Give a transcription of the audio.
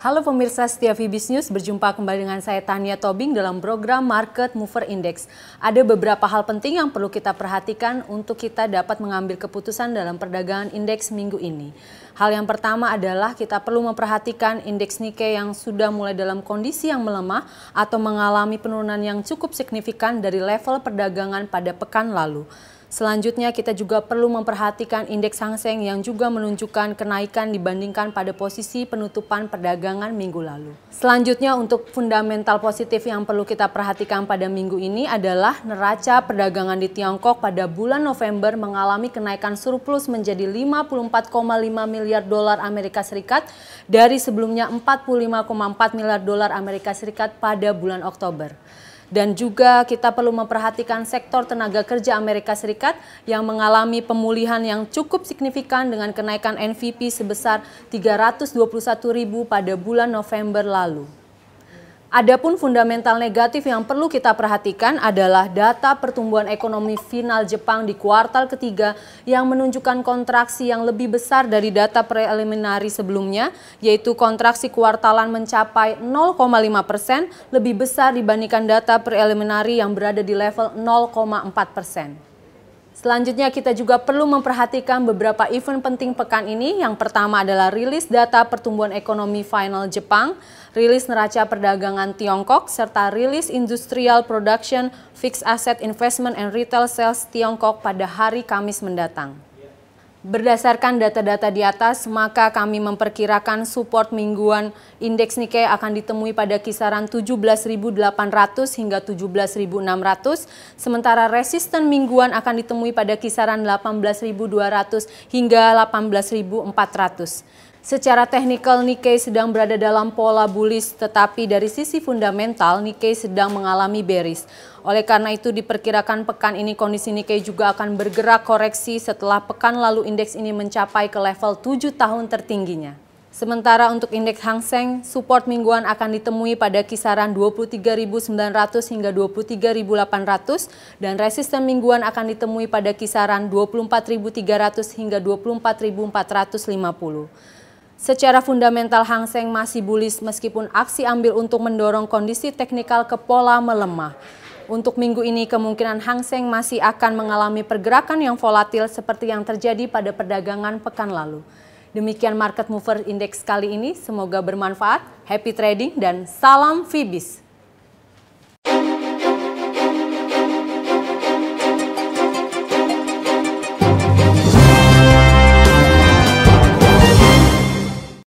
Halo pemirsa setia Fibis News, berjumpa kembali dengan saya Tania Tobing dalam program Market Mover Index. Ada beberapa hal penting yang perlu kita perhatikan untuk kita dapat mengambil keputusan dalam perdagangan indeks minggu ini. Hal yang pertama adalah kita perlu memperhatikan indeks Nikkei yang sudah mulai dalam kondisi yang melemah atau mengalami penurunan yang cukup signifikan dari level perdagangan pada pekan lalu. Selanjutnya kita juga perlu memperhatikan indeks Hang Seng yang juga menunjukkan kenaikan dibandingkan pada posisi penutupan perdagangan minggu lalu. Selanjutnya untuk fundamental positif yang perlu kita perhatikan pada minggu ini adalah neraca perdagangan di Tiongkok pada bulan November mengalami kenaikan surplus menjadi 54,5 miliar dolar Amerika Serikat dari sebelumnya 45,4 miliar dolar Amerika Serikat pada bulan Oktober. Dan juga kita perlu memperhatikan sektor tenaga kerja Amerika Serikat yang mengalami pemulihan yang cukup signifikan dengan kenaikan NVP sebesar 321.000 pada bulan November lalu. Adapun fundamental negatif yang perlu kita perhatikan adalah data pertumbuhan ekonomi final Jepang di kuartal ketiga yang menunjukkan kontraksi yang lebih besar dari data preliminari sebelumnya, yaitu kontraksi kuartalan mencapai 0,5%, lebih besar dibandingkan data preliminari yang berada di level 0,4%. Selanjutnya kita juga perlu memperhatikan beberapa event penting pekan ini. Yang pertama adalah rilis data pertumbuhan ekonomi final Jepang, rilis neraca perdagangan Tiongkok, serta rilis industrial production, fixed asset investment and retail sales Tiongkok pada hari Kamis mendatang. Berdasarkan data-data di atas, maka kami memperkirakan support mingguan indeks Nikkei akan ditemui pada kisaran 17.800 hingga 17.600, sementara resisten mingguan akan ditemui pada kisaran 18.200 hingga 18.400. Secara teknikal Nikkei sedang berada dalam pola bullish, tetapi dari sisi fundamental Nikkei sedang mengalami bearish. Oleh karena itu diperkirakan pekan ini kondisi Nikkei juga akan bergerak koreksi setelah pekan lalu indeks ini mencapai ke level 7 tahun tertingginya. Sementara untuk indeks Hang Seng, support mingguan akan ditemui pada kisaran 23.900 hingga 23.800 dan resisten mingguan akan ditemui pada kisaran 24.300 hingga 24.450. Secara fundamental Hang Seng masih bullish meskipun aksi ambil untuk mendorong kondisi teknikal ke pola melemah. Untuk minggu ini kemungkinan Hang Seng masih akan mengalami pergerakan yang volatil seperti yang terjadi pada perdagangan pekan lalu. Demikian Market Mover Index kali ini, semoga bermanfaat, happy trading dan salam Fibis.